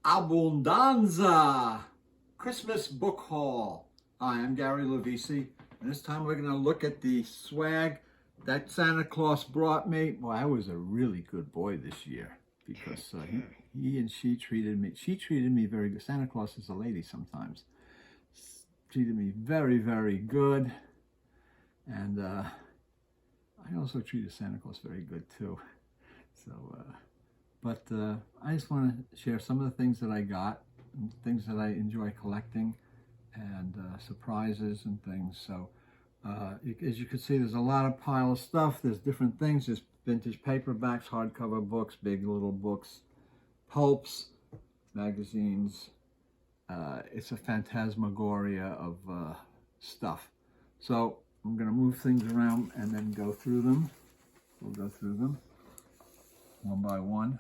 Abundanza Christmas book haul. Hi, I'm Gary Lovisi, and this time we're going to look at the swag that Santa Claus brought me. Well, I was a really good boy this year because he and she treated me very good. Santa Claus is a lady sometimes. Treated me very, very good, and I also treated Santa Claus very good too. So, but I just want to share some of the things that I got, and things that I enjoy collecting, and surprises and things. So, as you can see, there's a lot of pile of stuff. There's different things. There's vintage paperbacks, hardcover books, big little books, pulps, magazines. It's a phantasmagoria of stuff. So I'm going to move things around and then go through them. We'll go through them one by one,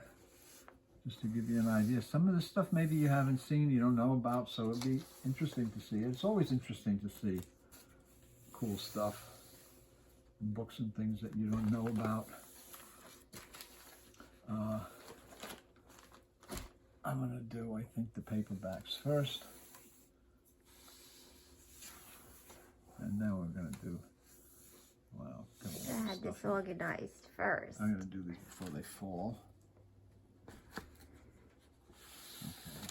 just to give you an idea. Some of the stuff maybe you haven't seen, you don't know about, so it'd be interesting to see. It's always interesting to see cool stuff, and books and things that you don't know about. I'm going to do, I think, the paperbacks first. And then we're going to do, well, I had this organized first. I'm going to do these before they fall. Okay.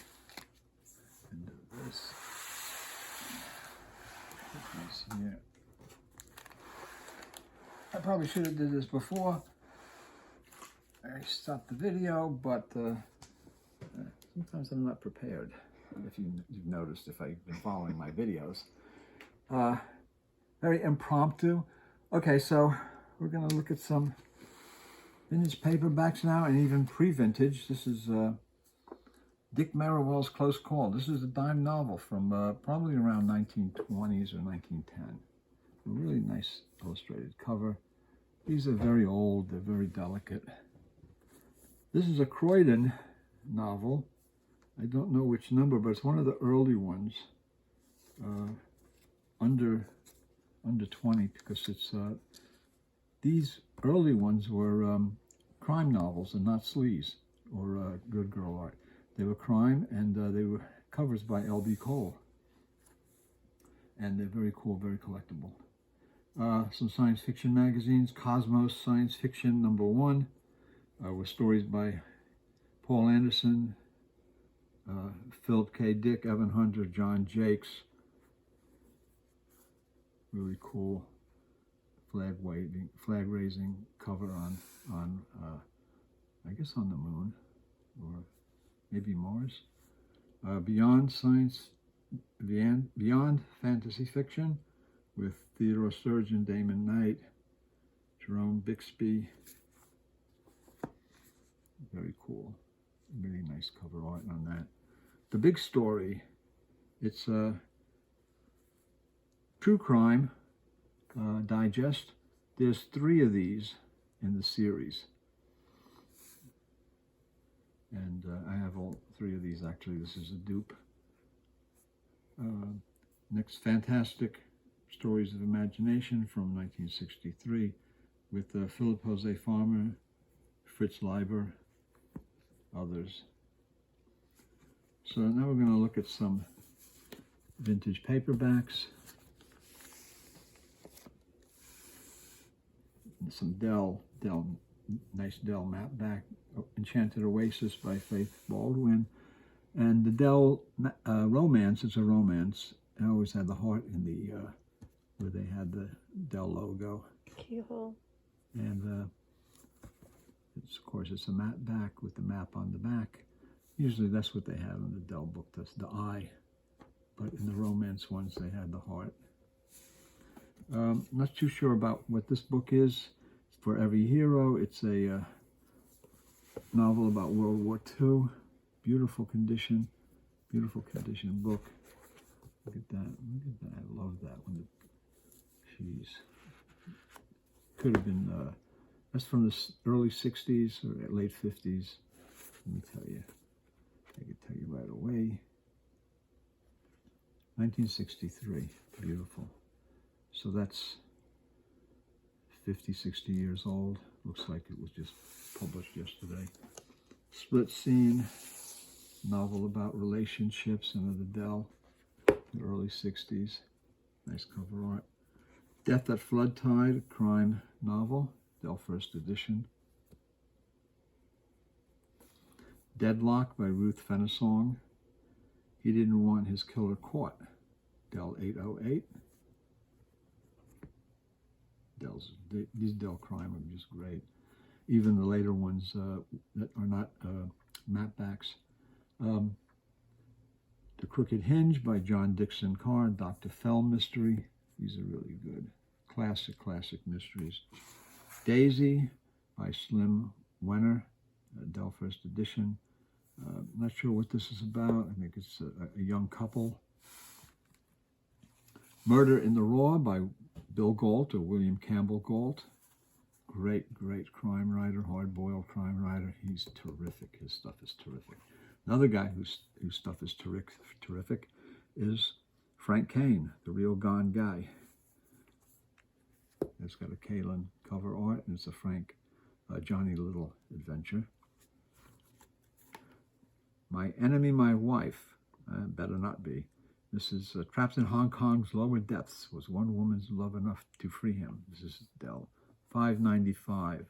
And do this. Put these here. I probably should have did this before I stopped the video, but sometimes I'm not prepared, if you've noticed, if I've been following my videos. Very impromptu. Okay, so we're going to look at some vintage paperbacks now, and even pre-vintage. This is Dick Merriwell's Close Call. This is a dime novel from probably around 1920s or 1910. A really nice illustrated cover. These are very old. They're very delicate. This is a Croydon novel. I don't know which number, but it's one of the early ones, under 20, because it's these early ones were crime novels and not sleaze or good girl art. They were crime, and they were covers by L.B. Cole, and they're very cool, very collectible. Some science fiction magazines. Cosmos Science Fiction #1 with stories by Paul Anderson, Philip K. Dick, Evan Hunter, John Jakes. Really cool flag raising cover on I guess on the moon, or maybe Mars. Beyond fantasy fiction with Theodore Sturgeon, Damon Knight, Jerome Bixby. Very cool. Really nice cover art on that. The Big Story. It's a true crime digest. There's 3 of these in the series. And I have all 3 of these, actually. This is a dupe. Next, Fantastic Stories of Imagination from 1963 with Philip Jose Farmer, Fritz Leiber, others. So now we're going to look at some vintage paperbacks. Some nice Dell map back, Enchanted Oasis by Faith Baldwin. And the Dell romance is a romance. I always had the heart in the, where they had the Dell logo. Keyhole. And of course, it's a matte back with the map on the back. Usually that's what they have in the Dell book, that's the eye. But in the romance ones, they had the heart. Not too sure about what this book is. For Every Hero, it's a novel about World War II. Beautiful condition book. Look at that, I love that one. Jeez. Could have been, that's from the early 60s or late 50s. Let me tell you. I can tell you right away. 1963. Beautiful. So that's 50, 60 years old. Looks like it was just published yesterday. Split Scene, novel about relationships, another Dell, the early 60s. Nice cover art. Death at Flood Tide, a crime novel, Dell first edition. Deadlock by Ruth Fennesong. He didn't want his killer caught, Dell 808. These Dell crime are just great. Even the later ones that are not map backs. The Crooked Hinge by John Dixon Carr, Dr. Fell mystery. These are really good. Classic mysteries. Daisy by Slim Wenner, Dell first edition. Not sure what this is about. I think it's a young couple. Murder in the Raw by Bill Galt or William Campbell Galt. Great crime writer, hard-boiled crime writer. He's terrific. His stuff is terrific. Another guy whose stuff is terrific is Frank Kane, the Real Gone Guy. It's got a Kalin cover art, and it's a Frank Johnny Little adventure. My Enemy, My Wife. Better not be. This is trapped in Hong Kong's lower depths. Was one woman's love enough to free him? This is Dell. $5.95.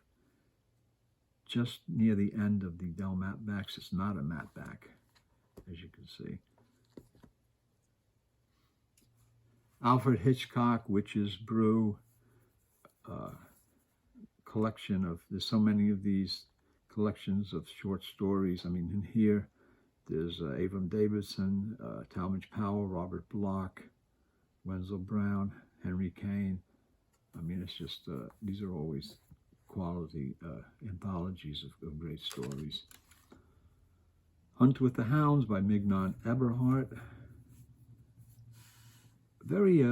Just near the end of the Dell map backs. It's not a map back, as you can see. Alfred Hitchcock, Witch's Brew. Collection of, there's so many of these collections of short stories. I mean, in here, there's Avram Davidson, Talmadge Powell, Robert Bloch, Wenzel Brown, Henry Kane. I mean, it's just, these are always quality anthologies of great stories. Hunt with the Hounds by Mignon Eberhardt. Very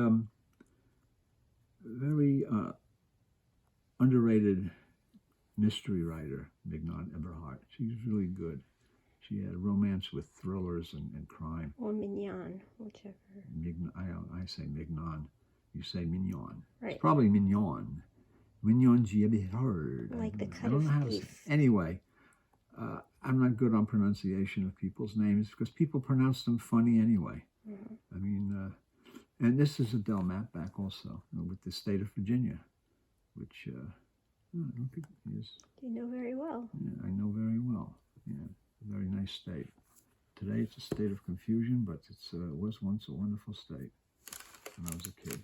underrated mystery writer, Mignon Eberhardt. She's really good. She had romance with thrillers and crime. Or Mignon, whichever. I say Mignon. You say Mignon. Right. It's probably Mignon. Mignon Eberhardt. Like the I cut don't know how of to say. beef. Anyway, I'm not good on pronunciation of people's names because people pronounce them funny anyway. Mm-hmm. I mean, and this is a Dell map back also with the state of Virginia, which I don't think is. You know very well. Yeah, I know very well. Yeah, a very nice state. Today it's a state of confusion, but it was once a wonderful state when I was a kid.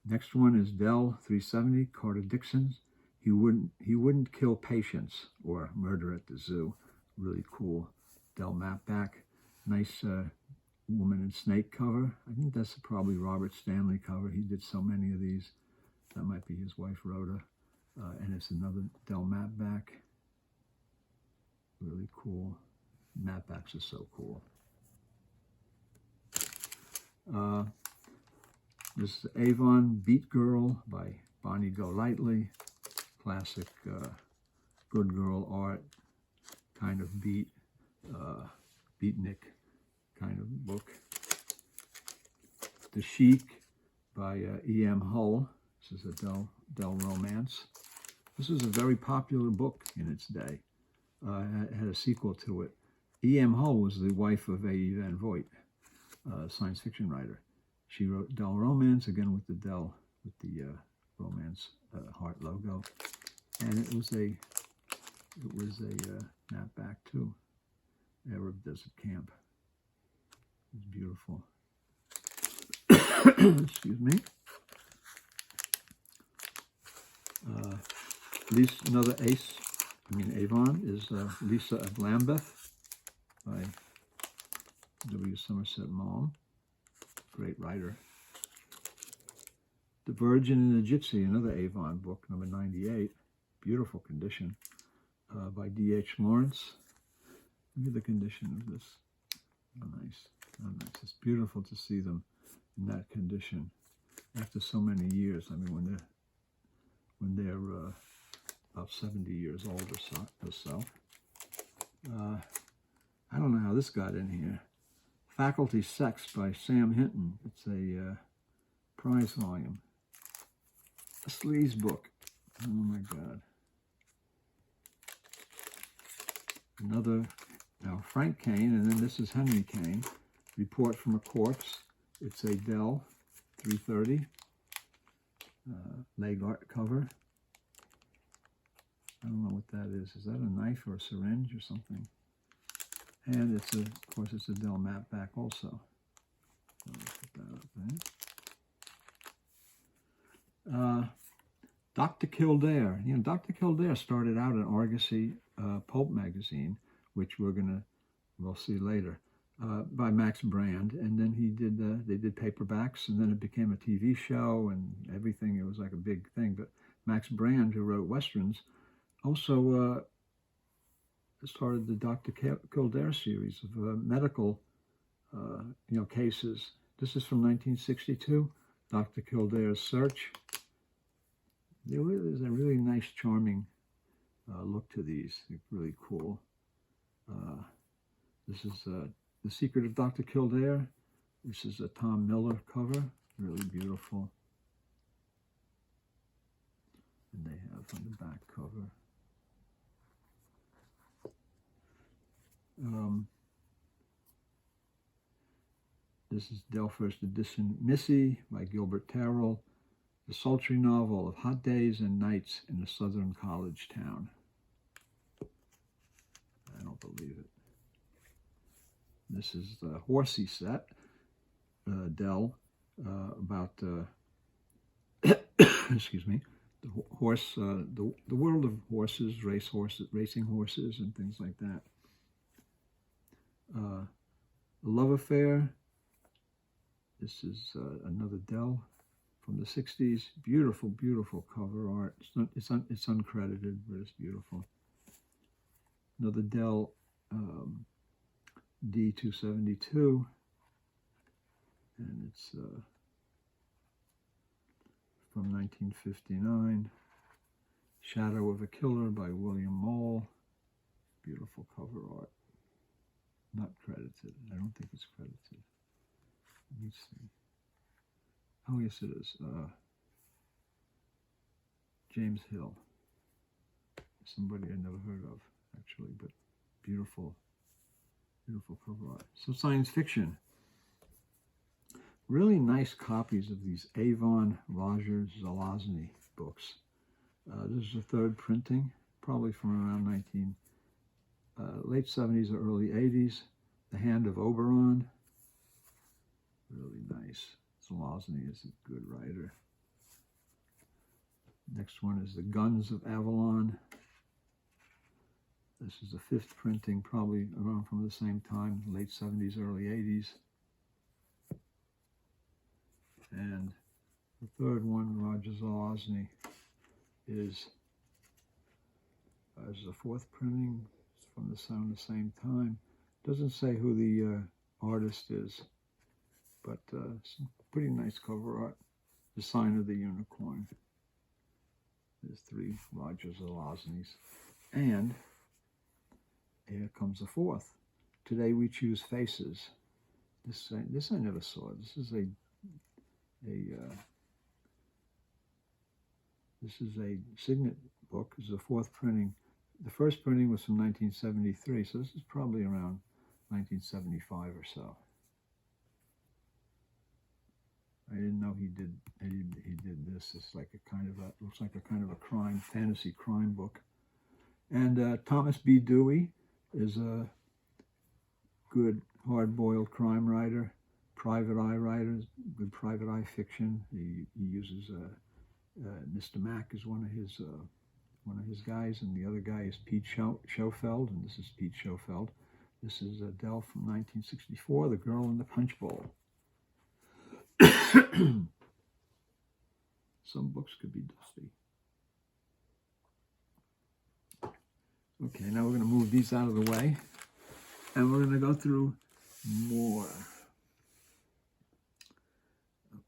Next one is Dell 370, Carter Dixon's. He wouldn't kill patients or Murder at the Zoo. Really cool Dell map back. Nice woman and snake cover. I think that's probably Robert Stanley cover. He did so many of these. That might be his wife Rhoda. And it's another Dell map back. Really cool. Map backs are so cool. This is Avon Beat Girl by Bonnie Golightly. Classic good girl art, kind of beatnik kind of book. The Chic by E.M. Hull. This is a Dell romance. This was a very popular book in its day. It had a sequel to it. E.M. Hull was the wife of A.E. Van Vogt, a science fiction writer. She wrote Dell romance, again with the Dell, with the romance heart logo. And it was a map back too. Arab desert camp. It's beautiful. Excuse me. Another Avon is Lisa of Lambeth by W. Somerset Maugham. Great writer. The Virgin and the Gypsy, another Avon book, number 98. Beautiful condition by D.H. Lawrence. Look at the condition of this. How nice. How nice. It's beautiful to see them in that condition after so many years. I mean, when they're about 70 years old or so. I don't know how this got in here. Faculty Sex by Sam Hinton. It's a prize volume. A sleaze book. Oh my God. Another Now, Frank Kane, and then this is Henry Kane. Report from a Corpse. It's a Dell 330 leg art cover. I don't know what that is. Is that a knife or a syringe or something? And it's of course, it's a Dell map back also. So let's put that up there. Dr. Kildare. You know, Dr. Kildare started out in Argosy Pulp magazine, which we'll see later, by Max Brand, and then they did paperbacks, and then it became a TV show and everything. It was like a big thing. But Max Brand, who wrote westerns, also started the Dr. Kildare series of medical, cases. This is from 1962. Dr. Kildare's Search. There's a really nice, charming look to these. They're really cool. This is The Secret of Dr. Kildare. This is a Tom Miller cover. Really beautiful. And they have on the back cover. This is Dell First Edition Missy by Gilbert Terrell. The sultry novel of hot days and nights in a southern college town. I don't believe it. This is the Horsey set, Dell, about, excuse me, the horse, the world of horses, racing horses, and things like that. The Love Affair. This is another Dell from the 60s. Beautiful, beautiful cover art. It's uncredited, but it's beautiful. Another Dell D272, and it's from 1959. Shadow of a Killer by William Mole. Beautiful cover art. Not credited. I don't think it's credited. Let me see. Oh, yes, it is. James Hill. Somebody I never heard of, actually, but beautiful, beautiful cover art. So science fiction. Really nice copies of these Avon Rogers Zelazny books. This is the third printing, probably from around late 70s or early 80s. The Hand of Oberon. Really nice. Zelazny is a good writer. Next one is The Guns of Avalon. This is the fifth printing, probably around from the same time, late 70s, early 80s. And the third one, Roger Zelazny, is the fourth printing. It's from the same time. Doesn't say who the artist is, but some pretty nice cover art. The Sign of the Unicorn. There's three Roger Zelazny's. And here comes the fourth. Today We Choose Faces. This I never saw. This is a signet book. This is the fourth printing. The first printing was from 1973, so this is probably around 1975 or so. I didn't know he did this. It's like looks like a kind of a fantasy crime book. And Thomas B. Dewey is a good hard-boiled crime writer, private eye writer, good private eye fiction. He uses Mr. Mack is one of his guys, and the other guy is Pete Schofeld, and this is Pete Schofeld. This is Dell from 1964, The Girl in the Punch Bowl. Some books could be dusty. Okay, now we're going to move these out of the way, and we're going to go through more.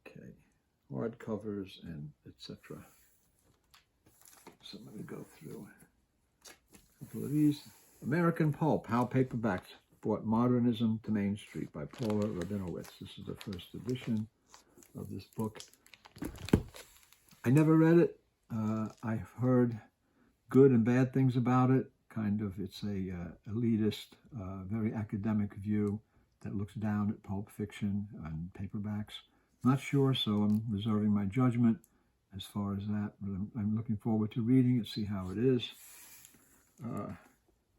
Okay, hardcovers and etc. So I'm going to go through a couple of these. American Pulp, How Paperbacks Brought Modernism to Main Street by Paula Rabinowitz. This is the first edition of this book. I never read it. I've heard good and bad things about it. it's a elitist, very academic view that looks down at pulp fiction and paperbacks. Not sure, so I'm reserving my judgment as far as that, but I'm looking forward to reading it, see how it is.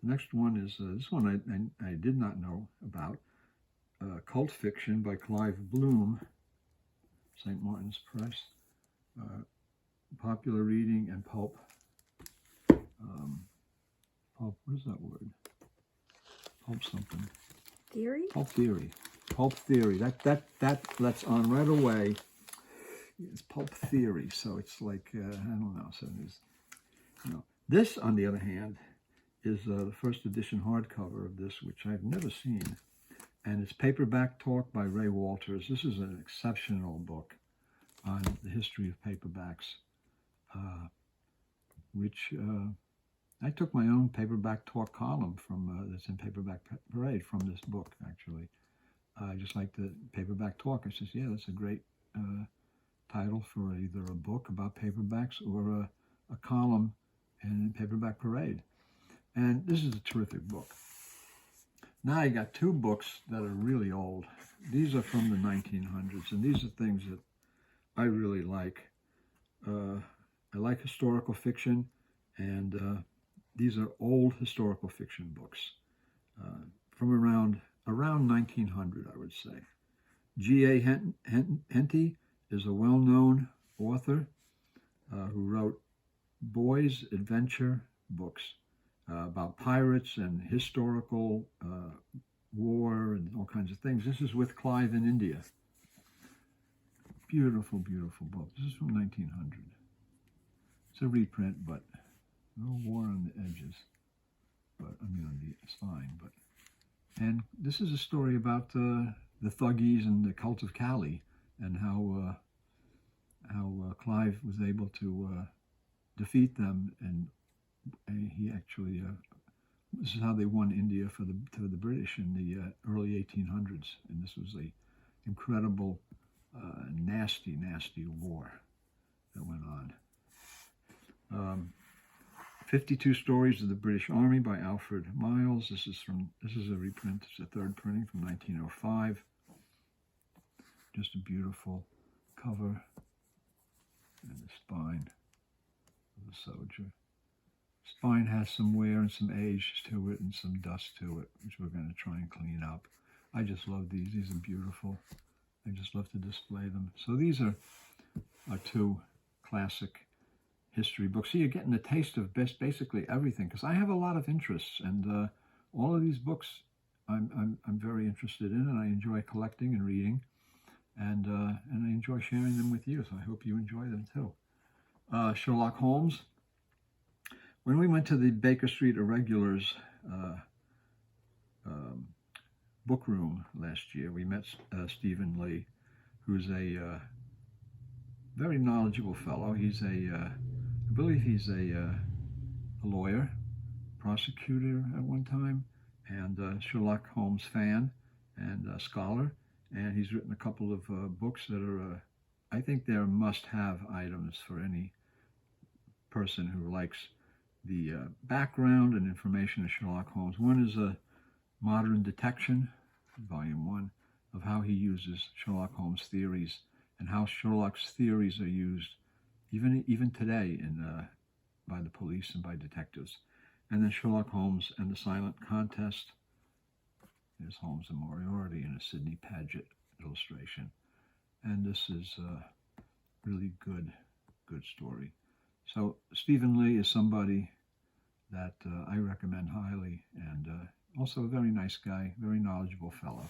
Next one is, this one I did not know about, Cult Fiction by Clive Bloom, St. Martin's Press. Popular reading and pulp. Pulp, what is that word? Pulp something. Theory? Pulp theory. Pulp theory. That lets on right away. It's pulp theory, so it's like, I don't know. So there's, this, on the other hand, is the first edition hardcover of this, which I've never seen. And it's Paperback Talk by Ray Walters. This is an exceptional book on the history of paperbacks, which I took my own Paperback Talk column from that's in Paperback Parade from this book, actually. I just like the Paperback Talk. I says, yeah, that's a great title for either a book about paperbacks or a column in Paperback Parade. And this is a terrific book. Now I got two books that are really old. These are from the 1900s, and these are things that I really like. I like historical fiction, and these are old historical fiction books from around 1900, I would say. G.A. Henty is a well-known author who wrote boys' adventure books about pirates and historical war and all kinds of things. This is with Clive in India. Beautiful, beautiful book. This is from 1900. It's a reprint, but no war on the edges. But I mean, it's fine. But and this is a story about the Thuggies and the cult of Cali, and how Clive was able to defeat them, and he actually this is how they won India to the British in the early 1800s, and this was a incredible, nasty war that went on. 52 Stories of the British Army by Alfred Miles. This is a reprint. It's a third printing from 1905. Just a beautiful cover and the spine of the soldier. Spine has some wear and some age to it and some dust to it, which we're going to try and clean up. I just love these. These are beautiful. I just love to display them. So these are two classic history books. So you're getting a taste of basically everything, because I have a lot of interests, and all of these books I'm very interested in, and I enjoy collecting and reading, and I enjoy sharing them with you. So I hope you enjoy them too. Sherlock Holmes. When we went to the Baker Street Irregulars book room last year, we met Stephen Lee, who's a very knowledgeable fellow. He's I believe he's a lawyer, prosecutor at one time, and Sherlock Holmes fan and scholar. And he's written a couple of books that are, I think they're must-have items for any person who likes the background and information of Sherlock Holmes. One is a Modern Detection, Volume 1, of how he uses Sherlock Holmes theories and how Sherlock's theories are used even today by the police and by detectives. And then Sherlock Holmes and the Silent Contest. There's Holmes and Moriarty in a Sidney Paget illustration. And this is a really good story. So Stephen Lee is somebody that I recommend highly, and also a very nice guy, very knowledgeable fellow.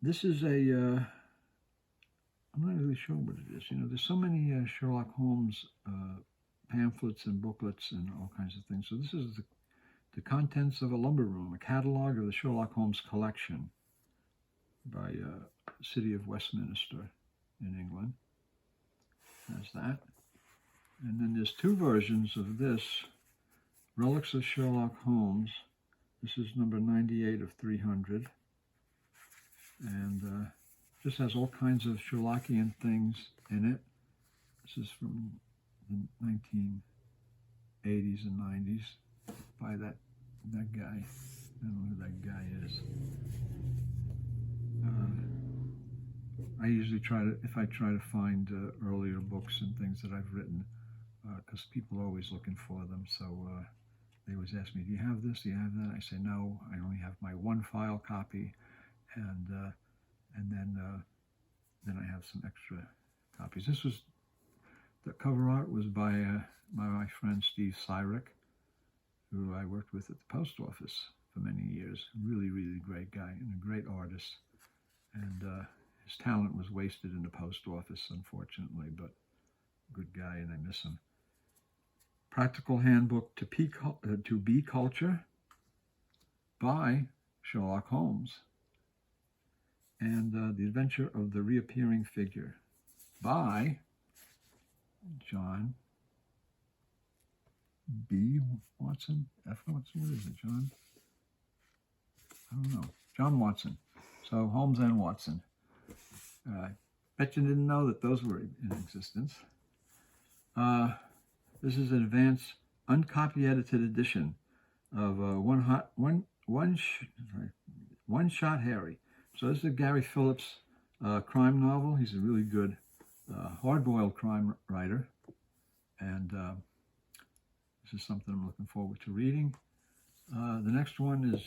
This is I'm not really sure what it is. There's so many Sherlock Holmes pamphlets and booklets and all kinds of things. So this is the contents of a lumber room, a catalog of the Sherlock Holmes collection by City of Westminster in England. That's that. And then there's two versions of this, Relics of Sherlock Holmes. This is number 98 of 300. And this has all kinds of Sherlockian things in it. This is from the 1980s and 90s by that guy. I don't know who that guy is. I usually if I try to find earlier books and things that I've written, because people are always looking for them. So they always ask me, "Do you have this? Do you have that?" I say, "No, I only have my one file copy, and then I have some extra copies." The cover art was by my friend Steve Cyrick, who I worked with at the post office for many years. Really, really great guy and a great artist. And his talent was wasted in the post office, unfortunately, but good guy, and I miss him. Practical Handbook to Bee Culture by Sherlock Holmes. And The Adventure of the Reappearing Figure by John B. Watson? F. Watson? What is it, John? I don't know. John Watson. So Holmes and Watson. Bet you didn't know that those were in existence. This is an advanced, uncopy edited edition of One Shot Harry. So this is a Gary Phillips crime novel. He's a really good hard-boiled crime writer. And this is something I'm looking forward to reading. The next one is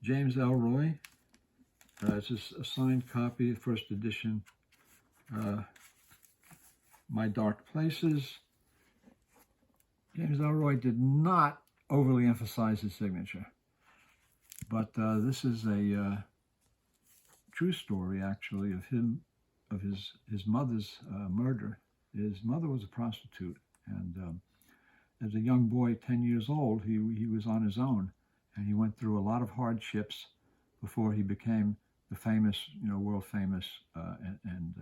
James Elroy. It's a signed copy, first edition. My Dark Places. James Elroy did not overly emphasize his signature, but this is a true story, actually, of his mother's murder. His mother was a prostitute, and as a young boy, 10 years old, he was on his own, and he went through a lot of hardships before he became the famous, world famous and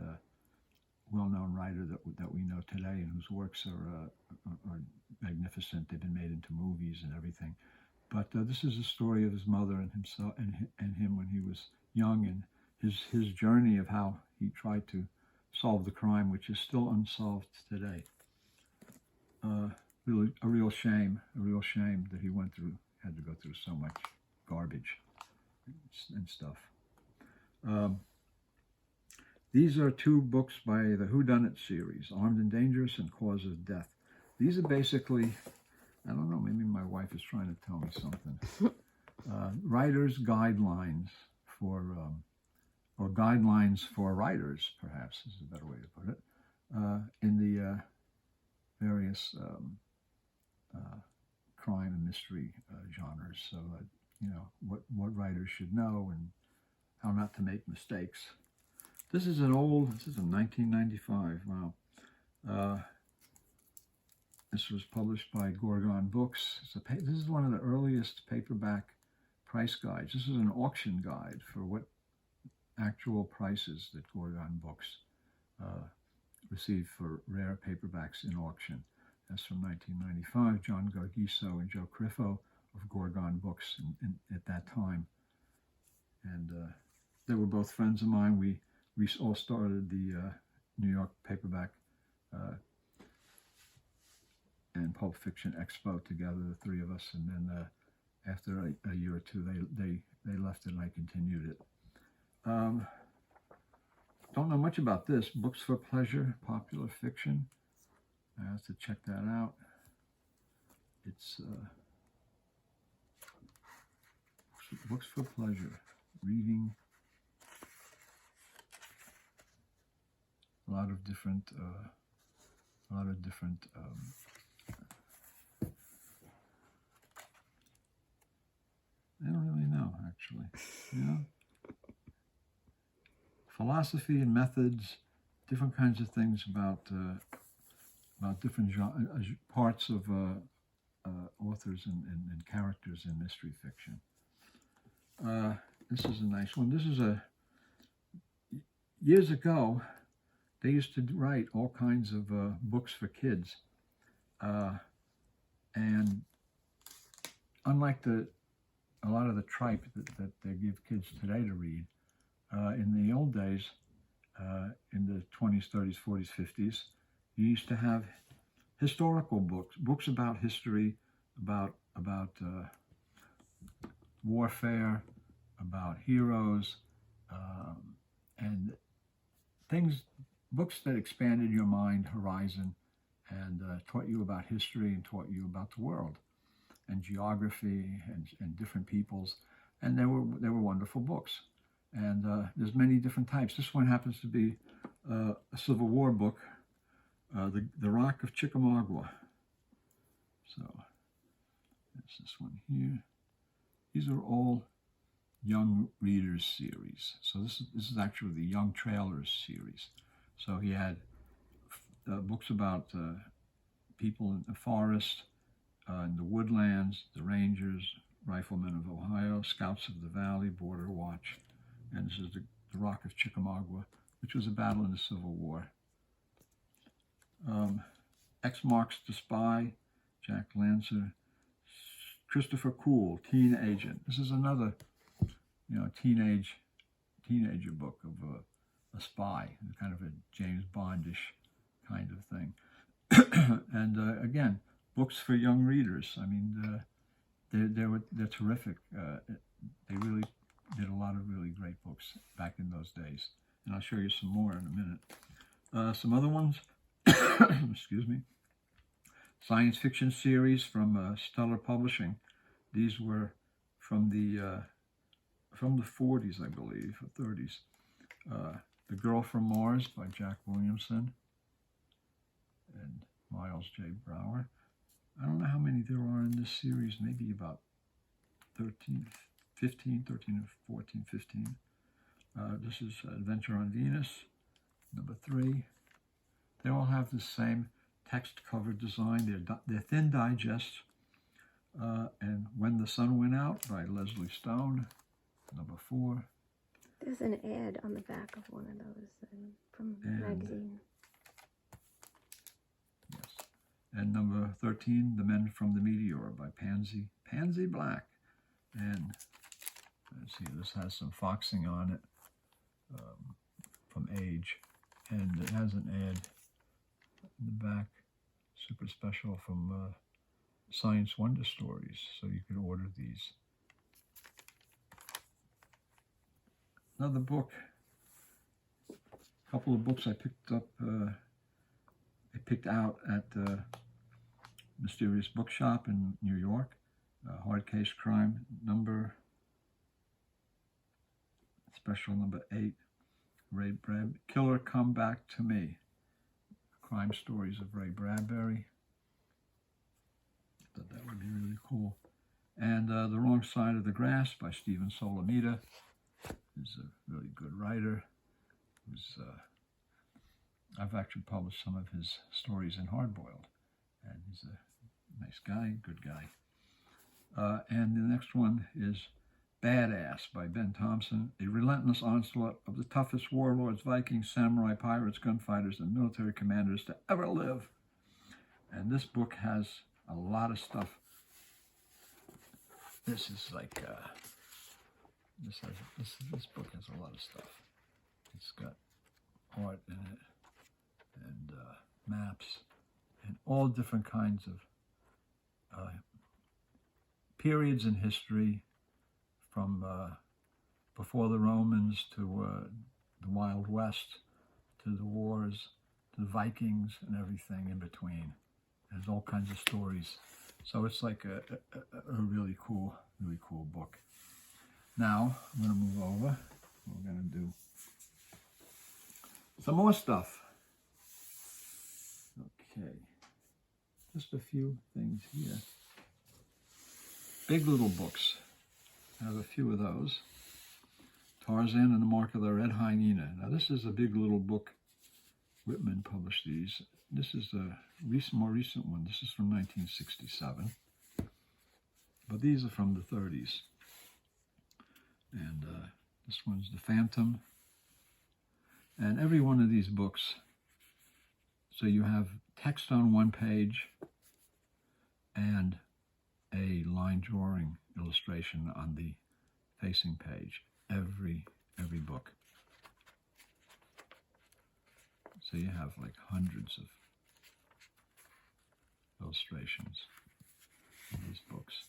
well-known writer that we know today, and whose works are magnificent. They've been made into movies and everything. But this is a story of his mother and himself and him when he was young, and his journey of how he tried to solve the crime, which is still unsolved today. Really, a real shame that he had to go through so much garbage and stuff. These are two books by the Whodunit series, Armed and Dangerous and Cause of Death. These are basically, I don't know, maybe my wife is trying to tell me something. Writers' guidelines or guidelines for writers, perhaps is a better way to put it, in the various crime and mystery genres. So, what writers should know and how not to make mistakes. This is a 1995, wow. This was published by Gorgon Books. This is one of the earliest paperback price guides. This is an auction guide for what actual prices that Gorgon Books received for rare paperbacks in auction. That's from 1995. John Gargiso and Joe Criffo of Gorgon Books at that time. And they were both friends of mine. We all started the New York Paperback and Pulp Fiction Expo together, the three of us. And then after a year or two, they left it and I continued it. Don't know much about this. Books for Pleasure, Popular Fiction. I have to check that out. It's Books for Pleasure, reading a lot of different I don't really know, actually. Philosophy and methods, different kinds of things about different parts of authors and characters in mystery fiction. This is a nice one. This is years ago, they used to write all kinds of books for kids. And unlike a lot of the tripe that they give kids today to read, in the old days, in the 20s, 30s, 40s, 50s, You used to have historical books, books about history, about warfare, about heroes, and things, books that expanded your mind horizon and taught you about history and taught you about the world and geography and different peoples. And they were wonderful books. And there's many different types. This one happens to be a Civil War book, the Rock of Chickamauga. So there's this one here. These are all young readers series. So this is actually the Young Trailers series. So he had books about people in the forest, in the woodlands, the Rangers, Riflemen of Ohio, Scouts of the Valley, Border Watch, and this is the Rock of Chickamauga, which was a battle in the Civil War. X Marks the Spy, Jack Lancer, Christopher Cool, Teen Agent. This is another, teenager book of a spy, kind of a James Bondish kind of thing. And again, books for young readers. I mean, they're terrific. They really did a lot of really great books back in those days. And I'll show you some more in a minute. Some other ones, excuse me, science fiction series from Stellar Publishing. These were from the 40s, I believe, or 30s. The Girl from Mars by Jack Williamson and Miles J. Brower. I don't know how many there are in this series, maybe about 13 or 14, 15. This is Adventure on Venus, number 3. They all have the same text cover design. They're thin digests. And When the Sun Went Out by Leslie Stone, number 4. There's an ad on the back of one of those from the magazine. Yes. And number 13, The Men from the Meteor by Pansy Black. And let's see, this has some foxing on it from Age. And it has an ad in the back, super special from Science Wonder Stories. So you could order these. Another book, a couple of books I picked up, I picked out at Mysterious Bookshop in New York. Hard Case Crime, special number 8. Ray Bradbury, Killer Come Back to Me. Crime Stories of Ray Bradbury. Thought that would be really cool. And The Wrong Side of the Grass by Stephen Solomita. He's a really good writer. I've actually published some of his stories in Hardboiled. And he's a nice guy, good guy. And the next one is Badass by Ben Thompson, a relentless onslaught of the toughest warlords, Vikings, samurai, pirates, gunfighters, and military commanders to ever live. And this book has a lot of stuff. This is like, this book has a lot of stuff. It's got art in it, and maps, and all different kinds of periods in history, from before the Romans to the Wild West, to the wars, to the Vikings, and everything in between. There's all kinds of stories. So it's like a really cool book. Now, I'm going to move over. We're going to do some more stuff. Okay. Just a few things here. Big Little books. I have a few of those. Tarzan and the Mark of the Red Hyena. Now, this is a Big Little book. Whitman published these. This is a more recent one. This is from 1967. But these are from the 30s. And this one's The Phantom. And every one of these books, so you have text on one page and a line drawing illustration on the facing page. Every book. So you have like hundreds of illustrations in these books.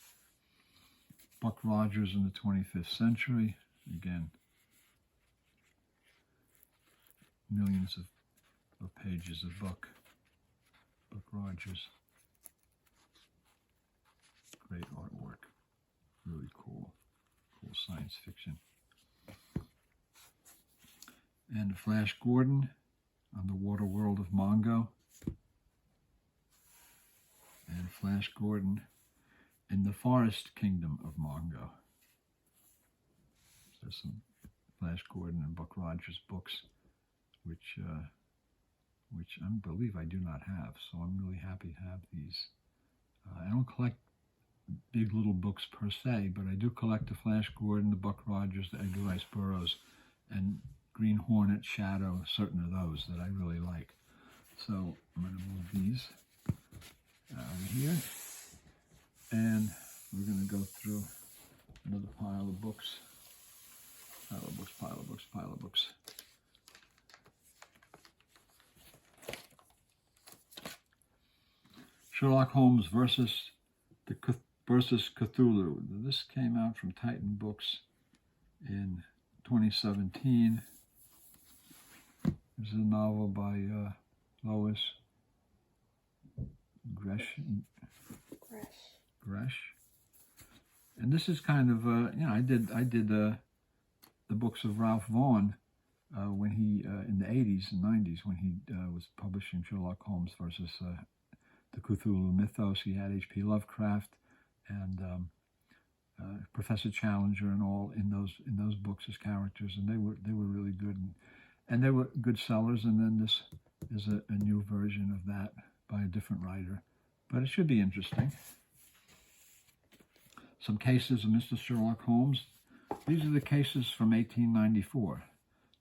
Buck Rogers in the 25th Century. Again, millions of pages of Buck Rogers. Great artwork. Really cool science fiction. And Flash Gordon on the Water World of Mongo. And Flash Gordon in the Forest Kingdom of Mongo. There's some Flash Gordon and Buck Rogers books, which I believe I do not have, so I'm really happy to have these. I don't collect big little books per se, but I do collect the Flash Gordon, the Buck Rogers, the Edgar Rice Burroughs, and Green Hornet, Shadow, certain of those that I really like. So I'm going to move these out of here, and we're going to go through another pile of books. Pile of books. Sherlock Holmes versus Cthulhu. This came out from Titan Books in 2017. This is a novel by Lois Gresh. And this is kind of I did the books of Ralph Vaughan when he in the 80s and 90s when he was publishing Sherlock Holmes versus the Cthulhu Mythos. He had H.P. Lovecraft and Professor Challenger and all in those books as characters, and they were really good, and they were good sellers. And then this is a new version of that by a different writer, but it should be interesting. Some cases of Mr. Sherlock Holmes. These are the cases from 1894,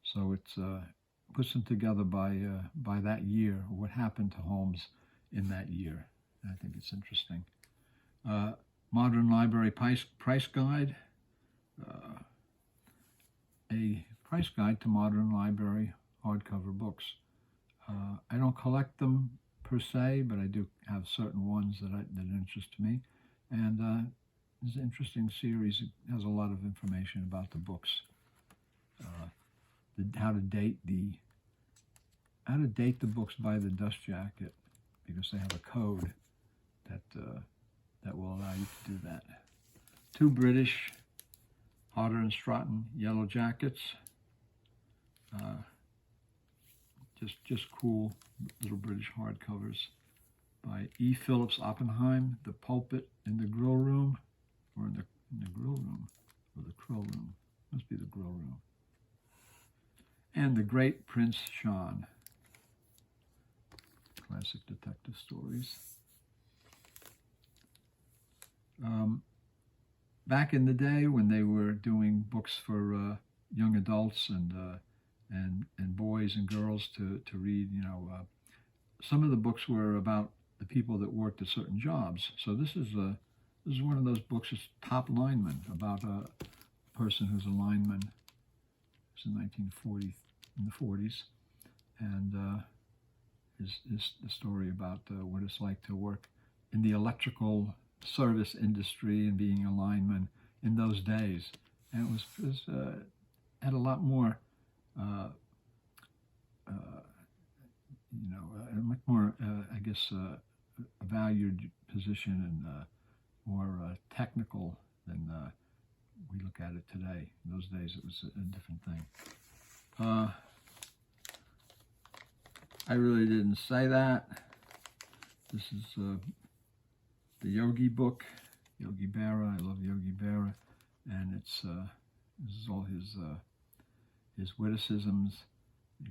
so it puts them together by that year, what happened to Holmes in that year. I think it's interesting. Modern Library Price Guide, a price guide to modern library hardcover books. I don't collect them per se, but I do have certain ones that interest me. And it's an interesting series. It has a lot of information about the books. How to date the books by the dust jacket, because they have a code that will allow you to do that. Two British, Hodder and Stratton Yellow Jackets. Just cool little British hardcovers by E. Phillips Oppenheim. The Pulpit in the Grill Room, or in the Grill Room, or the Krill Room. Must be the Grill Room. And The Great Prince Sean. Classic detective stories. Back in the day when they were doing books for young adults and boys and girls to read, some of the books were about the people that worked at certain jobs. So this is one of those books. It's Top Lineman, about a person who's a lineman. It's in 1940, in the 40s, and is the story about what it's like to work in the electrical service industry and being a lineman in those days. And it was had a lot more, a much more, I guess, a valued position and more technical than we look at it today. In those days, it was a different thing. I really didn't say that. This is the Yogi book, Yogi Berra. I love Yogi Berra, and this is all his witticisms.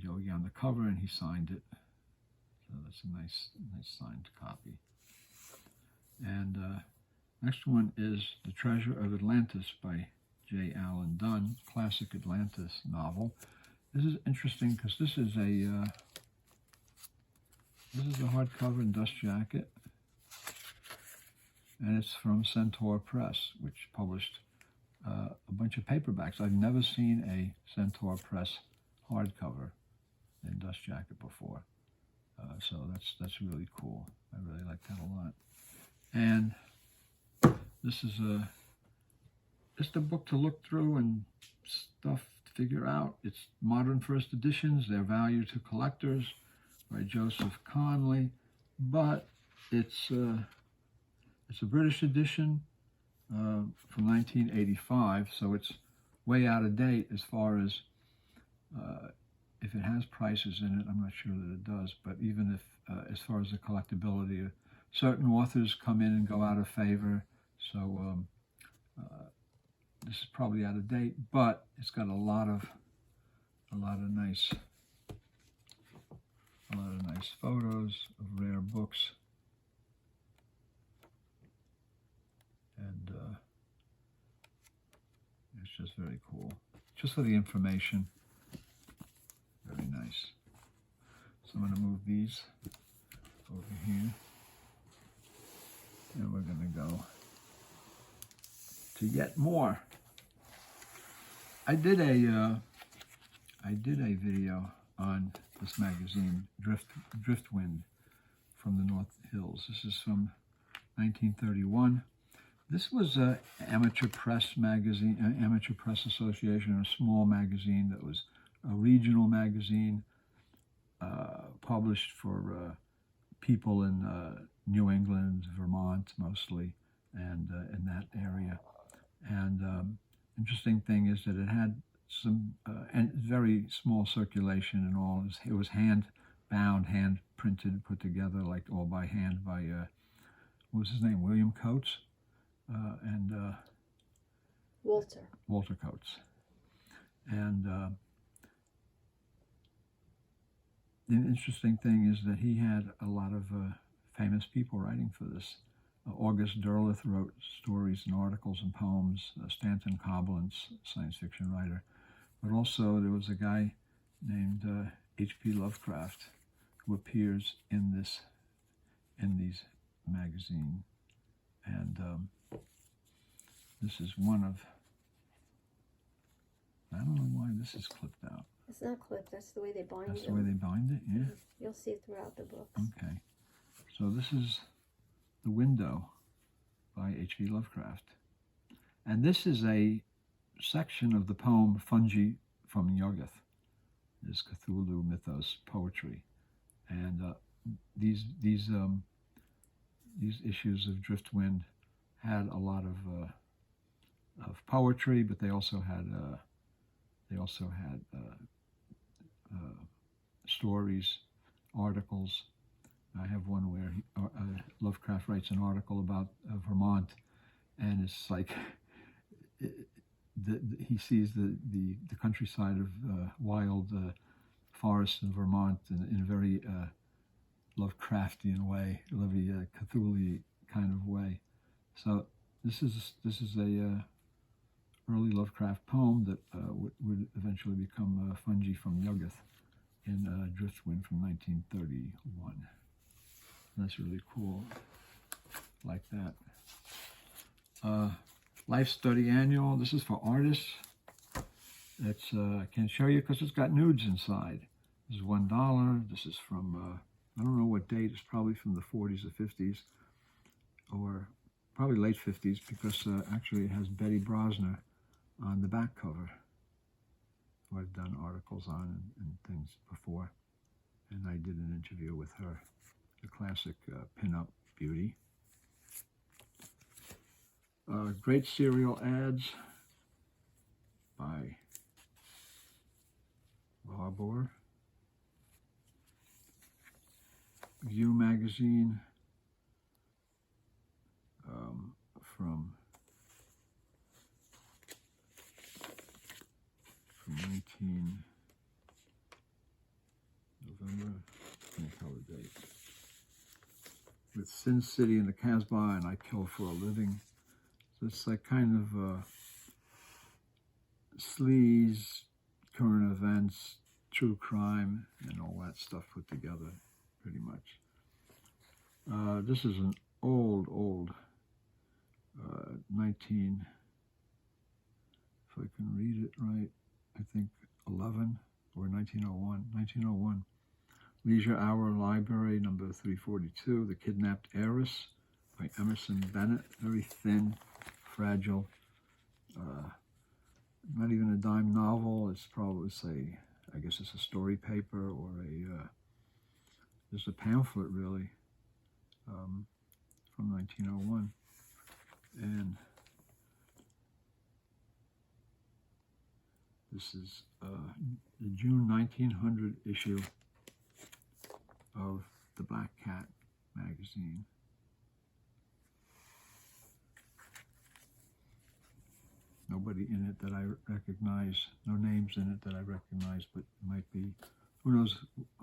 Yogi on the cover, and he signed it. So that's a nice signed copy. And next one is The Treasure of Atlantis by J. Allen Dunn, classic Atlantis novel. This is interesting because this is a hardcover and dust jacket, and it's from Centaur Press, which published a bunch of paperbacks. I've never seen a Centaur Press hardcover in dust jacket before. So that's really cool. I really like that a lot. And this is just a book to look through and stuff to figure out. It's modern first editions. Their value to collectors by Joseph Conley, but it's a British edition from 1985, so it's way out of date as far as if it has prices in it. I'm not sure that it does, but even if as far as the collectability, certain authors come in and go out of favor, so this is probably out of date, but it's got a lot of nice photos of rare books, and it's just very cool. Just for the information, very nice. So I'm going to move these over here, and we're going to go to yet more. I did a video on this magazine, Driftwind, from the North Hills. This is from 1931. This was an amateur press magazine, an amateur press association, a small magazine that was a regional magazine published for people in New England, Vermont mostly, and in that area. And interesting thing is that it had some and very small circulation and all. It was hand bound, hand printed, put together, like all by hand by what was his name, William Coates, and Walter Coates. And the interesting thing is that he had a lot of famous people writing for this. August Derleth wrote stories and articles and poems. Stanton Coblentz, science fiction writer. But also there was a guy named H.P. Lovecraft who appears in these magazine. And this is one of, I don't know why this is clipped out. It's not clipped, that's the way they bind it. That's the way they bind it, yeah? You'll see it throughout the books. Okay. So this is The Window by H.P. Lovecraft. And this is a section of the poem Fungi from Yuggoth, this Cthulhu mythos poetry. And these issues of Driftwind had a lot of poetry, but they also had stories, articles. I have one where Lovecraft writes an article about Vermont, and it's like he sees the countryside of wild forests in Vermont in a very Lovecraftian way, very Cthulhu kind of way. So this is a early Lovecraft poem that would eventually become Fungi from Yuggoth in Driftwind from 1931. That's really cool, like that. Life Study Annual. This is for artists. It's I can't show you because it's got nudes inside. This is $1. This is from I don't know what date. It's probably from the 40s or 50s, or probably late 50s, because actually it has Betty Brosner on the back cover, who I've done articles on and things before, and I did an interview with her. The classic pin-up beauty. Great serial ads by Barbour. View magazine from 19 November, can't tell the date. With Sin City and the Casbah and I Kill for a Living. So it's like kind of sleaze, current events, true crime, and all that stuff put together, pretty much. This is an old 19, if I can read it right, I think 11 or 1901. Leisure Hour Library, number 342, The Kidnapped Heiress by Emerson Bennett. Very thin, fragile, not even a dime novel. It's probably, I guess it's a story paper or just a pamphlet, really, from 1901. And this is the June 1900 issue of the Black Cat magazine. Nobody in it that I recognize, no names in it that I recognize, but it might be, who knows,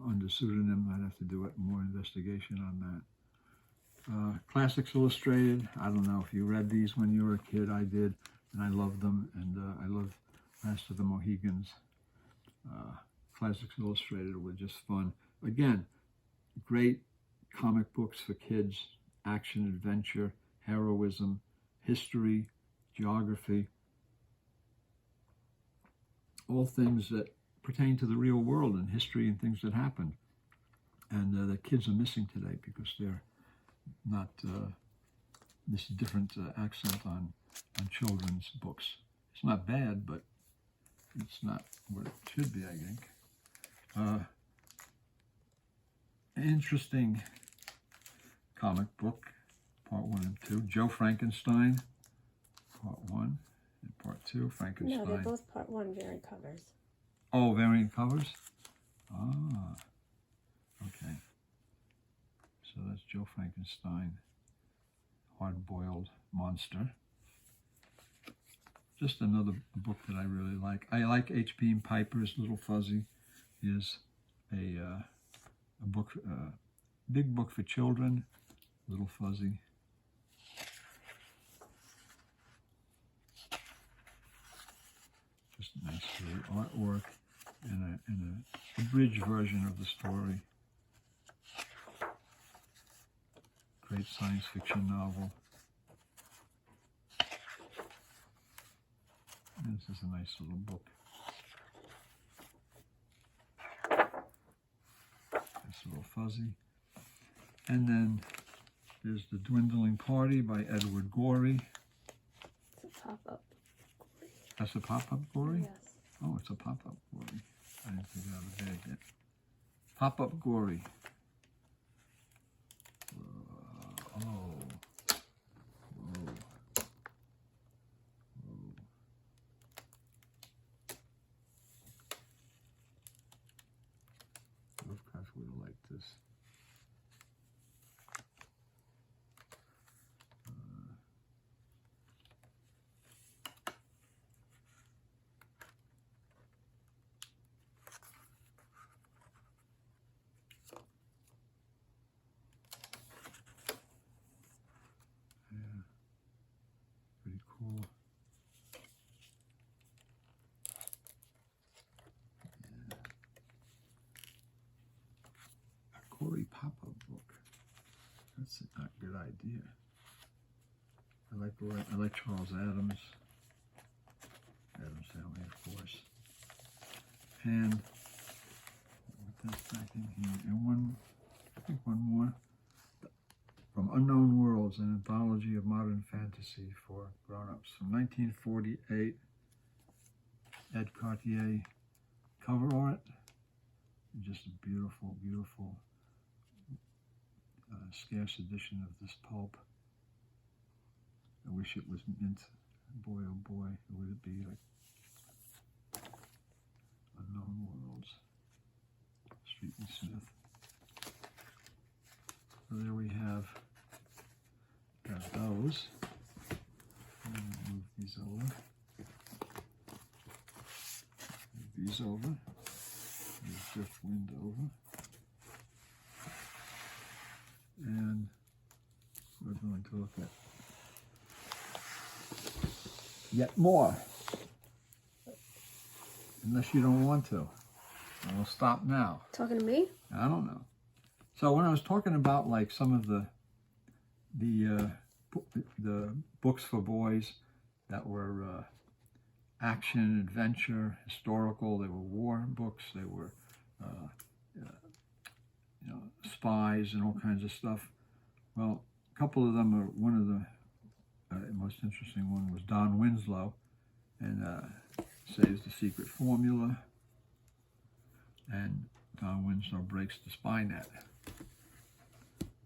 under pseudonym. I'd have to do more investigation on that. Classics Illustrated, I don't know if you read these when you were a kid. I did, and I loved them, and I loved Last of the Mohegans. Classics Illustrated were just fun. Again, great comic books for kids, action, adventure, heroism, history, geography, all things that pertain to the real world and history and things that happened. And the kids are missing today because they're not this different accent on children's books. It's not bad, but it's not what it should be, I think. Interesting comic book, part 1 and 2. Joe Frankenstein, part 1 and part 2. Frankenstein. No, they're both part 1 variant covers. Oh, variant covers? Ah, okay. So that's Joe Frankenstein, hard-boiled monster. Just another book that I really like. I like H.P. Piper's Little Fuzzy. Is a book, big book for children, Little Fuzzy. Just nice artwork and a abridged version of the story. Great science fiction novel. And this is a nice little book. Nice Little Fuzzy. And then there's The Dwindling Party by Edward Gorey. It's a pop-up. That's a pop-up Gorey? Yes. Oh, it's a pop-up Gorey. I didn't take it out of the bag yet. Pop-up Gorey. Oh. Whoa. Lovecraft would have liked this. Yeah, pretty cool. Yeah. A Corey pop-up book. That's a good idea. I like Charles Adams. Adams Family, of course. And that's back in here. And I think one more. From Unknown Worlds, an anthology of modern fantasy for grown-ups. From 1948, Ed Cartier cover art. Just a beautiful, beautiful scarce edition of this pulp. I wish it was mint. Boy, oh boy, would it be like Unknown Worlds. Street and Smith. So there we have got those. Move these over. Move these over. Move Driftwind over. And we're going to look at yet more. Unless you don't want to. I'll stop now. Talking to me? I don't know. So when I was talking about like some of the books for boys that were action, adventure, historical, they were war books, they were spies and all kinds of stuff. Well, a couple of them are, one of the most interesting one was Don Winslow, and saves the secret formula, and Don Winslow breaks the spy net.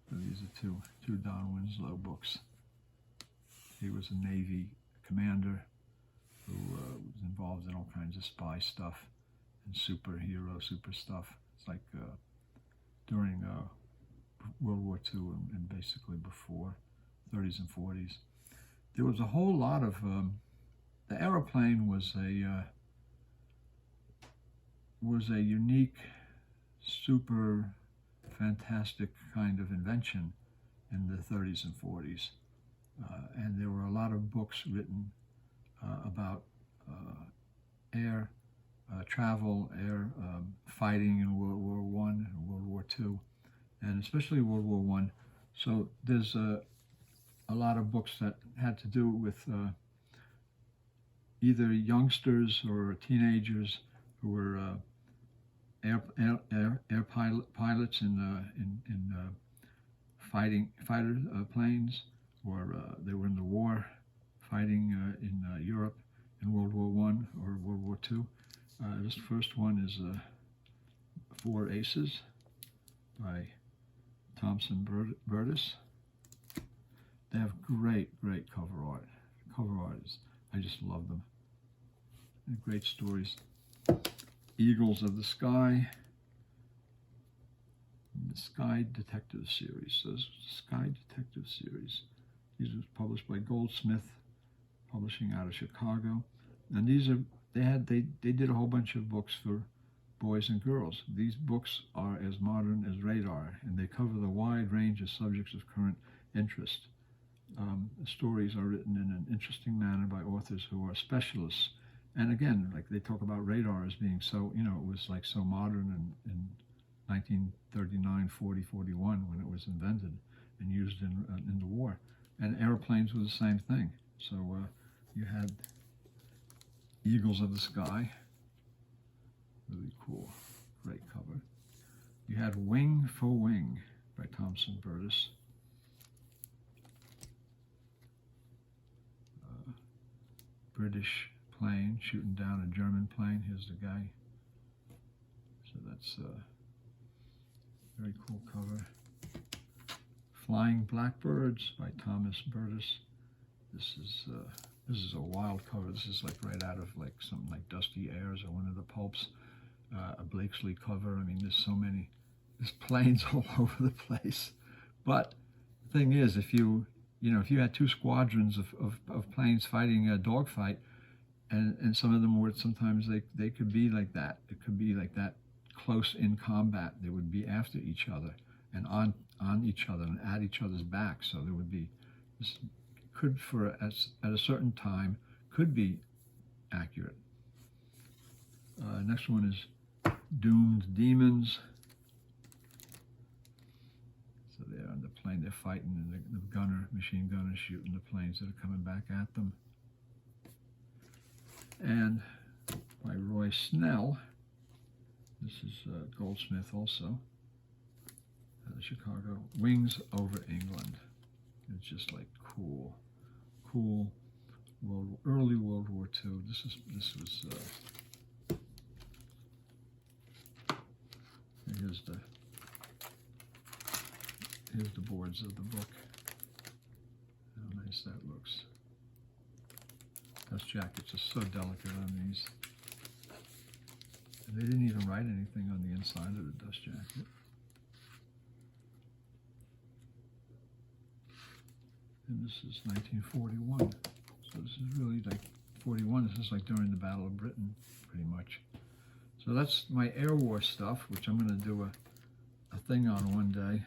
So these are two Don Winslow books. He was a Navy commander who was involved in all kinds of spy stuff and super stuff. It's like during World War II and basically before, 30s and 40s. There was a whole lot of, the airplane was a unique, super fantastic kind of invention in the 30s and 40s. And there were a lot of books written about air travel, air fighting in World War I and World War II, and especially World War I. So there's a lot of books that had to do with either youngsters or teenagers who were air pilots in fighter planes, or they were in the war fighting in Europe in World War I or World War II. This first one is Four Aces by Thompson Burtis. They have great cover art. Cover art is, I just love them. And great stories. Eagles of the Sky. The Sky Detective Series. So this is the Sky Detective Series. These were published by Goldsmith Publishing out of Chicago. And these are, they did a whole bunch of books for boys and girls. These books are as modern as Radar, and they cover the wide range of subjects of current interest. The stories are written in an interesting manner by authors who are specialists. And again, like they talk about Radar as being so, it was like so modern in 1939, 40, 41 when it was invented and used in the war. And airplanes were the same thing. So you had Eagles of the Sky, really cool, great cover. You had Wing for Wing by Thompson Burtis. British plane shooting down a German plane. Here's the guy. So that's a very cool cover. Flying Blackbirds by Thomas Burtis. This is a wild cover. This is like right out of like something like Dusty Airs or one of the pulps. A Blakesley cover. I mean, there's so many. There's planes all over the place. But the thing is, if you had two squadrons of planes fighting a dogfight, and some of them were, sometimes they could be like that. It could be like that close in combat. They would be after each other and on each other and at each other's back. So there would be, this could, at a certain time, could be accurate. Next one is Doomed Demons. So they're on the plane, they're fighting, and the machine gunner shooting the planes that are coming back at them. And by Roy Snell, this is Goldsmith also, Chicago, Wings Over England. It's just like cool early World War II. This was here's the boards of the book. How nice that looks. Dust jackets are so delicate on these. And they didn't even write anything on the inside of the dust jacket. And this is 1941. So this is really like 41. This is like during the Battle of Britain, pretty much. So that's my air war stuff, which I'm going to do a thing on one day.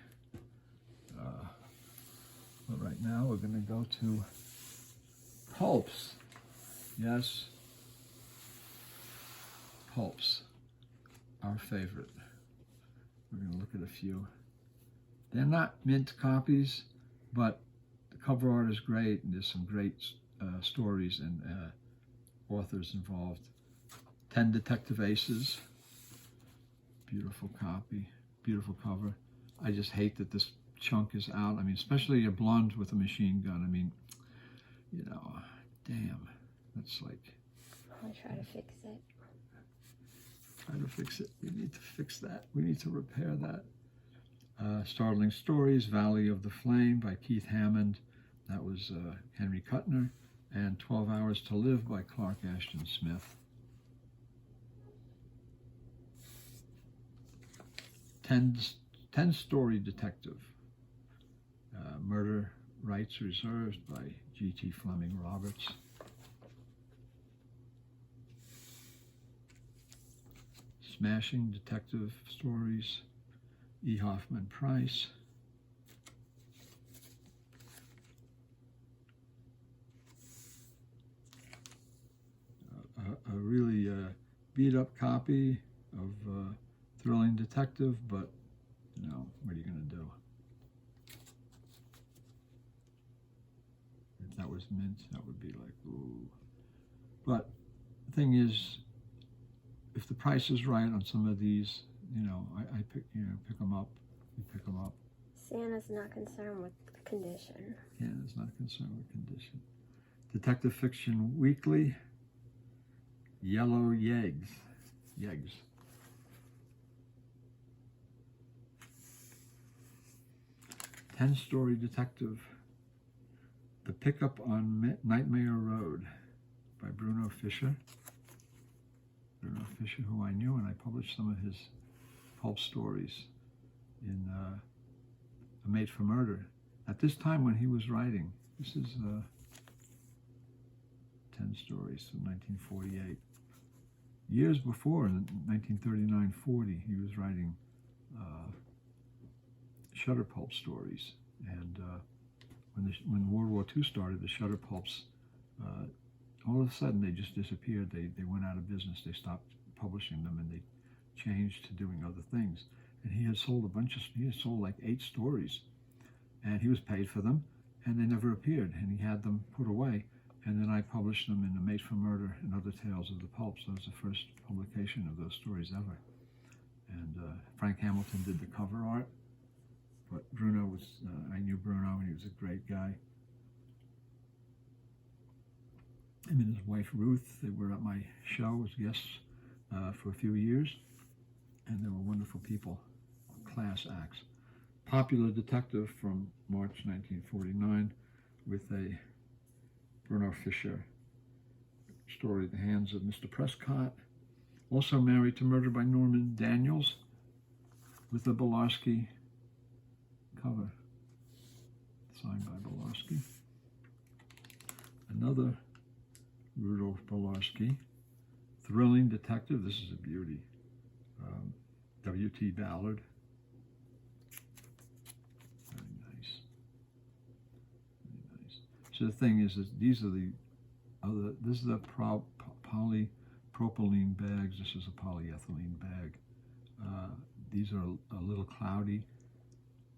But right now we're going to go to pulps. Yes, pulps, our favorite. We're going to look at a few. They're not mint copies, but the cover art is great, and there's some great stories and authors involved. 10 Detective Aces, beautiful copy. Beautiful cover. I just hate that this chunk is out. I mean, especially a blonde with a machine gun. I mean, you know, damn. That's like... I'll try to fix it. Try to fix it. We need to fix that. We need to repair that. Startling Stories, Valley of the Flame by Keith Hammond. That was Henry Kuttner. And 12 Hours to Live by Clark Ashton Smith. 10-Story Detective. Murder Rights Reserved by G.T. Fleming Roberts. Smashing Detective Stories, E. Hoffman Price. A really beat-up copy of Thrilling Detective, but, you know, what are you going to do? If that was mint, that would be like, ooh. But the thing is, if the price is right on some of these, you know, I pick them up. You pick them up. Santa's not concerned with the condition. Yeah, it's not concerned with condition. Detective Fiction Weekly. Yellow Yeggs. 10-Story Detective. The Pickup on Nightmare Road by Bruno Fischer. Bruno Fischer, who I knew, and I published some of his pulp stories in A Mate for Murder. At this time when he was writing, this is 10 stories from 1948. Years before, in 1939-40, he was writing shutter pulp stories. And when World War II started, the shutter pulps, all of a sudden they just disappeared. They went out of business. They stopped publishing them, and they changed to doing other things. And he had sold he had sold like 8 stories, and he was paid for them, and they never appeared, and he had them put away. And then I published them in A Mate for Murder and Other Tales of the Pulps. That was the first publication of those stories ever. And Frank Hamilton did the cover art. But Bruno was, I knew Bruno, and he was a great guy. Him and his wife Ruth, they were at my show as guests for a few years. And they were wonderful people, class acts. Popular Detective from March 1949 with a Bruno Fischer story, The Hands of Mr. Prescott. Also Married to Murder by Norman Daniels with a Belarski cover, signed by Belarski. Another Rudolph Belarski, Thrilling Detective. This is a beauty. W.T. Ballard. Very nice. Very nice. So the thing is, these are the other, this is a polypropylene bags. This is a polyethylene bag. These are a little cloudy.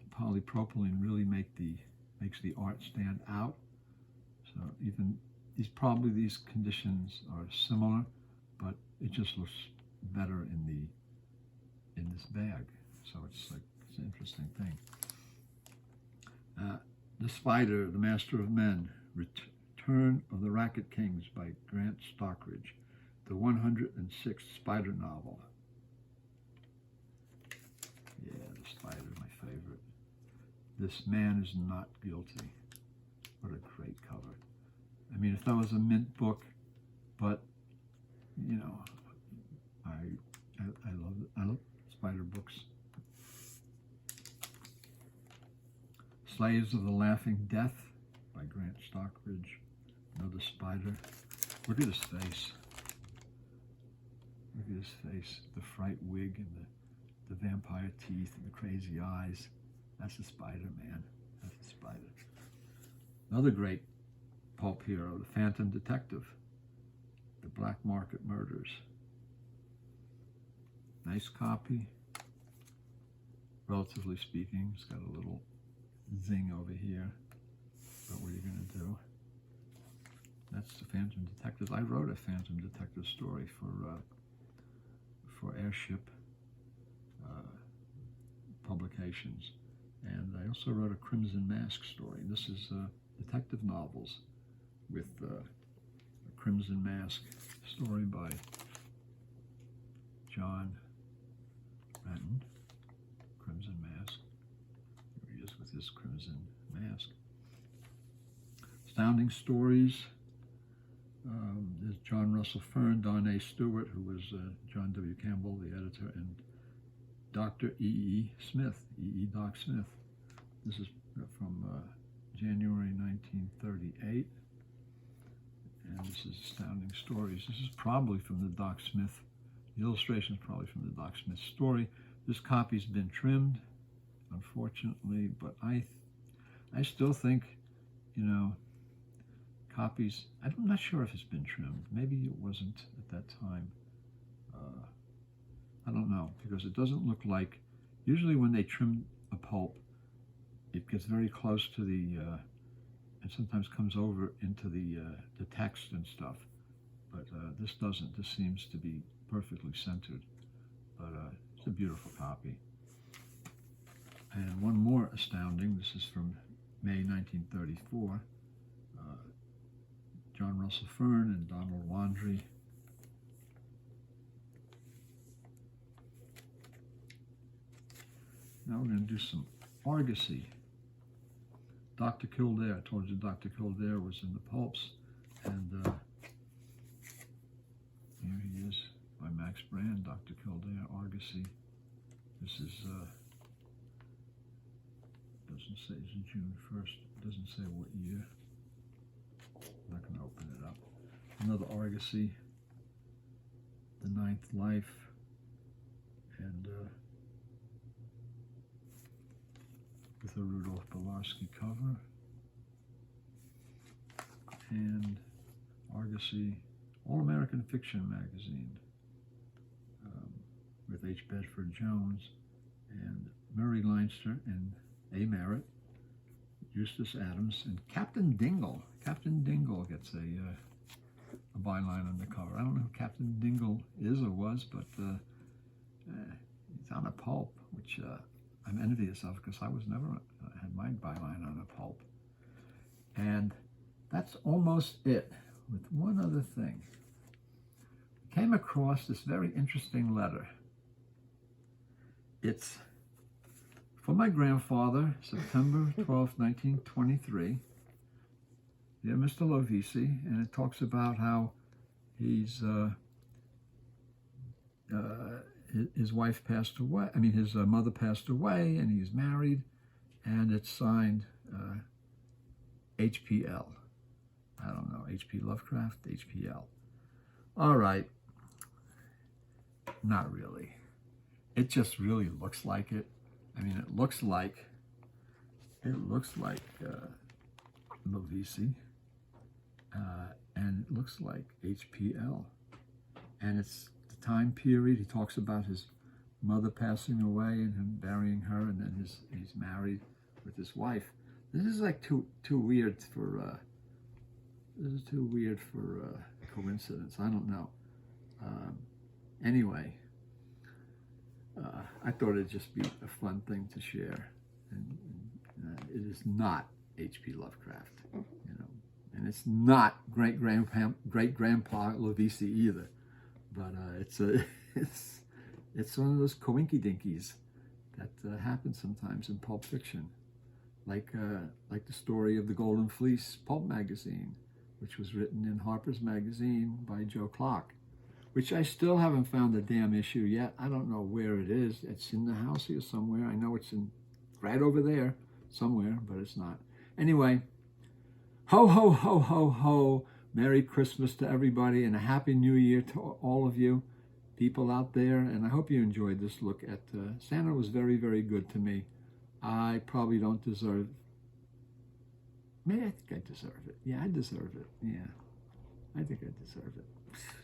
The polypropylene really makes the art stand out. So even these conditions are similar, but it just looks better in this bag. So it's an interesting thing. The Spider, The Master of Men, Return of the Racket Kings by Grant Stockridge, the 106th Spider novel. Yeah, The Spider, my favorite. This Man is Not Guilty. What a great cover. I mean, if that was a mint book, but, you know, I love it. I love Spider books. Slaves of the Laughing Death by Grant Stockridge. Another spider. Look at his face. Look at his face. The fright wig and the vampire teeth and the crazy eyes. That's a spider, man. That's a spider. Another great pulp hero, The Phantom Detective. The Black Market Murders. Nice copy. Relatively speaking, it's got a little zing over here. But what are you going to do? That's The Phantom Detective. I wrote a Phantom Detective story for Airship. publications. And I also wrote a Crimson Mask story. This is detective novels with a Crimson Mask story by John Renton. Crimson Mask. Here he is with his Crimson Mask. Astounding Stories. There's John Russell Fern, Don A. Stewart, who was John W. Campbell, the editor, and Dr. E.E. Smith, E.E. Doc Smith. This is from January 1938. And this is Astounding Stories. This is probably from the Doc Smith, the illustration is probably from the Doc Smith story. This copy's been trimmed, unfortunately, but I still think, you know, copies, I'm not sure if it's been trimmed. Maybe it wasn't at that time. I don't know, because it doesn't look like, usually when they trim a pulp, it gets very close to the, and sometimes comes over into the text and stuff. But this doesn't. This seems to be perfectly centered. But it's a beautiful copy. And one more astounding, this is from May 1934. John Russell Fern and Donald Wandry. Now we're going to do some Argosy. Dr. Kildare, I told you Dr. Kildare was in the pulps, and here he is by Max Brand, Dr. Kildare, Argosy. This is, doesn't say it's June 1st, doesn't say what year. I'm not going to open it up. Another Argosy, The Ninth Life, and with a Rudolph Belarski cover, and Argosy, All-American Fiction magazine, with H. Bedford Jones, and Murray Leinster, and A. Merritt, Eustace Adams, and Captain Dingle. Captain Dingle gets a byline on the cover. I don't know who Captain Dingle is or was, but he's on a pulp, which I'm envious of, because I was never had my byline on a pulp. And that's almost it, with one other thing. I came across this very interesting letter. It's from my grandfather, September 12, 1923. Dear Mr. Lovisi, and it talks about how he's his wife passed away. I mean, his mother passed away, and he's married, and it's signed HPL. I don't know, H.P. Lovecraft, HPL. All right, not really. It just really looks like it. I mean, it looks like Lovisi, and it looks like HPL, and it's the time period. He talks about his mother passing away and him burying her, and then he's married with his wife. This is like too weird for coincidence. I don't know. Anyway, I thought it'd just be a fun thing to share, and it is not H.P. Lovecraft, you know, and it's not great grandpa Lovisi either, but it's one of those coinky-dinkies that happens sometimes in pulp fiction, like the story of the Golden Fleece pulp magazine, which was written in Harper's Magazine by Joe Clark, which I still haven't found the damn issue yet. I don't know where it is. It's in the house here somewhere. I know it's right over there somewhere, but it's not. Anyway, ho, ho, ho, ho, ho. Merry Christmas to everybody, and a Happy New Year to all of you people out there. And I hope you enjoyed this look at Santa. Was very, very good to me. I probably don't deserve, maybe I think I deserve it. Yeah, I deserve it. Yeah, I think I deserve it.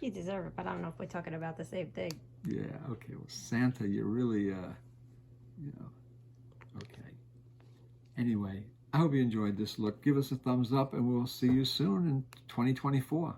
You deserve it, but I don't know if we're talking about the same thing. Yeah, okay. Well, Santa, you're really, you know, okay. Anyway, I hope you enjoyed this look. Give us a thumbs up, and we'll see you soon in 2024.